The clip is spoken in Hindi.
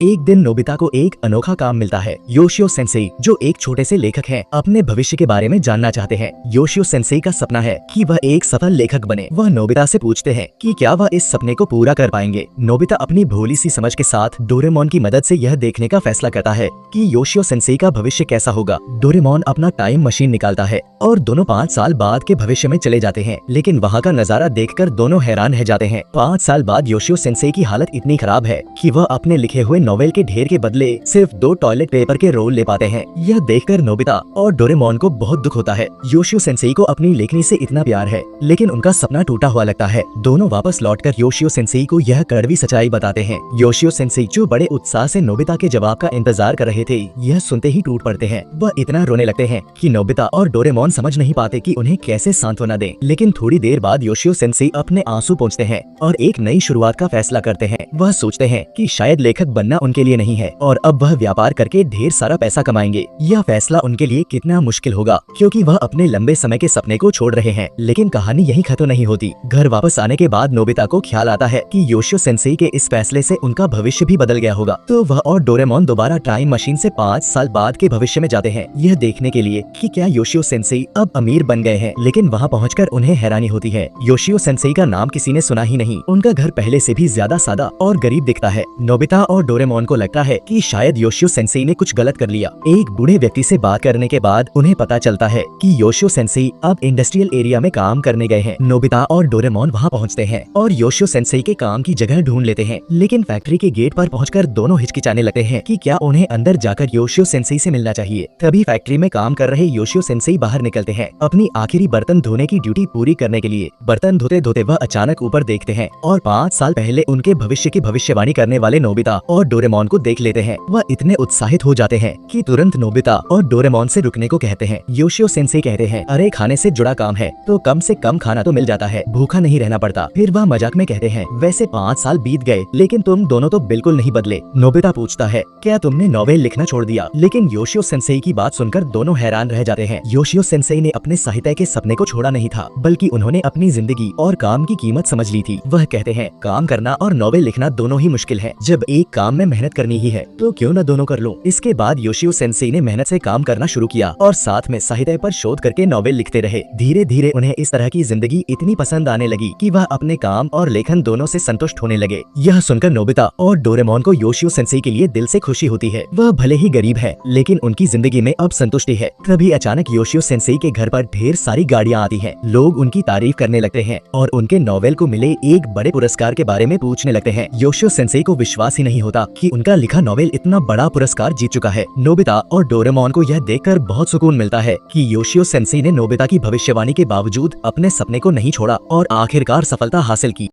एक दिन नोबिता को एक अनोखा काम मिलता है। योशियो सेंसेई, जो एक छोटे से लेखक हैं, अपने भविष्य के बारे में जानना चाहते हैं। योशियो सेंसेई का सपना है कि वह एक सफल लेखक बने। वह नोबिता से पूछते हैं कि क्या वह इस सपने को पूरा कर पाएंगे। नोबिता अपनी भोली सी समझ के साथ डोरेमोन की मदद से यह देखने का फैसला करता है कि योशियो सेंसेई का भविष्य कैसा होगा। डोरेमोन अपना टाइम मशीन निकालता है और दोनों 5 साल बाद के भविष्य में चले जाते हैं, लेकिन वहाँ का नजारा देखकर दोनों हैरान रह जाते हैं। 5 साल बाद योशियो सेंसेई की हालत इतनी खराब है कि वह अपने लिखे हुए नोवेल के ढेर के बदले सिर्फ 2 टॉयलेट पेपर के रोल ले पाते हैं। यह देखकर नोबिता और डोरेमोन को बहुत दुख होता है। योशियो सेंसेई को अपनी लेखनी से इतना प्यार है, लेकिन उनका सपना टूटा हुआ लगता है। दोनों वापस लौटकर योशियो सेंसेई को यह कड़वी सच्चाई बताते हैं। योशियो सेंसेई, जो बड़े उत्साह से नोबिता के जवाब का इंतजार कर रहे थे, यह सुनते ही टूट पड़ते हैं। वह इतना रोने लगते हैं कि नोबिता और डोरेमोन समझ नहीं पाते कि उन्हें कैसे सांत्वना दें। लेकिन थोड़ी देर बाद योशियो सेंसेई अपने आंसू पोंछते हैं और एक नई शुरुआत का फैसला करते हैं। वह सोचते हैं कि शायद लेखक बनना उनके लिए नहीं है और अब वह व्यापार करके ढेर सारा पैसा कमाएंगे। यह फैसला उनके लिए कितना मुश्किल होगा, क्योंकि वह अपने लंबे समय के सपने को छोड़ रहे हैं। लेकिन कहानी यही खत्म नहीं होती। घर वापस आने के बाद नोबिता को ख्याल आता है कि योशियो सेंसेई के इस फैसले से उनका भविष्य भी बदल गया होगा। तो वह और डोरेमोन दोबारा टाइम मशीन से 5 साल बाद के भविष्य में जाते हैं, यह देखने के लिए कि क्या योशियो सेंसेई अब अमीर बन गए हैं। लेकिन वहाँ पहुँचकर उन्हें हैरानी होती है। योशियो सेंसेई का नाम किसी ने सुना ही नहीं। उनका घर पहले से भी ज्यादा सादा और गरीब दिखता है। नोबिता और डोरेमोन को लगता है कि शायद योशियो सेंसेई ने कुछ गलत कर लिया। एक बूढ़े व्यक्ति से बात करने के बाद उन्हें पता चलता है कि योशियो सेंसेई अब इंडस्ट्रियल एरिया में काम करने गए हैं। नोबिता और डोरेमोन वहां पहुंचते हैं और योशियो सेंसेई के काम की जगह ढूंढ लेते हैं। लेकिन फैक्ट्री के गेट पर पहुंचकर दोनों हिचकिचाने लगते हैं कि क्या उन्हें अंदर जाकर योशियो सेंसेई से मिलना चाहिए। तभी फैक्ट्री में काम कर रहे योशियो सेंसेई बाहर निकलते हैं अपनी आखिरी बर्तन धोने की ड्यूटी पूरी करने के लिए। बर्तन धोते धोते वह अचानक ऊपर देखते हैं और 5 साल पहले उनके भविष्य की भविष्यवाणी करने वाले नोबिता और डोरेमोन को देख लेते हैं। वह इतने उत्साहित हो जाते हैं कि तुरंत नोबिता और डोरेमोन से रुकने को कहते हैं। योशियो सेंसेई कहते हैं, अरे खाने से जुड़ा काम है तो कम से कम खाना तो मिल जाता है, भूखा नहीं रहना पड़ता। फिर वह मजाक में कहते हैं, वैसे 5 साल बीत गए लेकिन तुम दोनों तो बिल्कुल नहीं बदले। नोबिता पूछता है, क्या तुमने नॉवेल लिखना छोड़ दिया? लेकिन योशियो सेंसेई की बात सुनकर दोनों हैरान रह जाते हैं। योशियो सेंसेई ने अपने साहित्य के सपने को छोड़ा नहीं था, बल्कि उन्होंने अपनी जिंदगी और काम की कीमत समझ ली थी। वह कहते हैं, काम करना और नॉवेल लिखना दोनों ही मुश्किल है। जब एक काम में मेहनत करनी ही है तो क्यों न दोनों कर लो। इसके बाद योशियो सेंसेई ने मेहनत से काम करना शुरू किया और साथ में साहित्य पर शोध करके नॉवेल लिखते रहे। धीरे धीरे उन्हें इस तरह की जिंदगी इतनी पसंद आने लगी कि वह अपने काम और लेखन दोनों से संतुष्ट होने लगे। यह सुनकर नोबिता और डोरेमोन को योशियो सेंसेई के लिए दिल से खुशी होती है। वह भले ही गरीब है, लेकिन उनकी जिंदगी में अब संतुष्टि है। तभी अचानक योशियो सेंसेई के घर पर ढेर सारी गाड़ियाँ आती हैं। लोग उनकी तारीफ करने लगते हैं और उनके नॉवेल को मिले एक बड़े पुरस्कार के बारे में पूछने लगते हैं। योशियो सेंसेई को विश्वास ही नहीं होता कि उनका लिखा नॉवेल इतना बड़ा पुरस्कार जीत चुका है। नोबिता और डोरेमोन को यह देखकर बहुत सुकून मिलता है कि योशियो सेंसेई ने नोबिता की भविष्यवाणी के बावजूद अपने सपने को नहीं छोड़ा और आखिरकार सफलता हासिल की।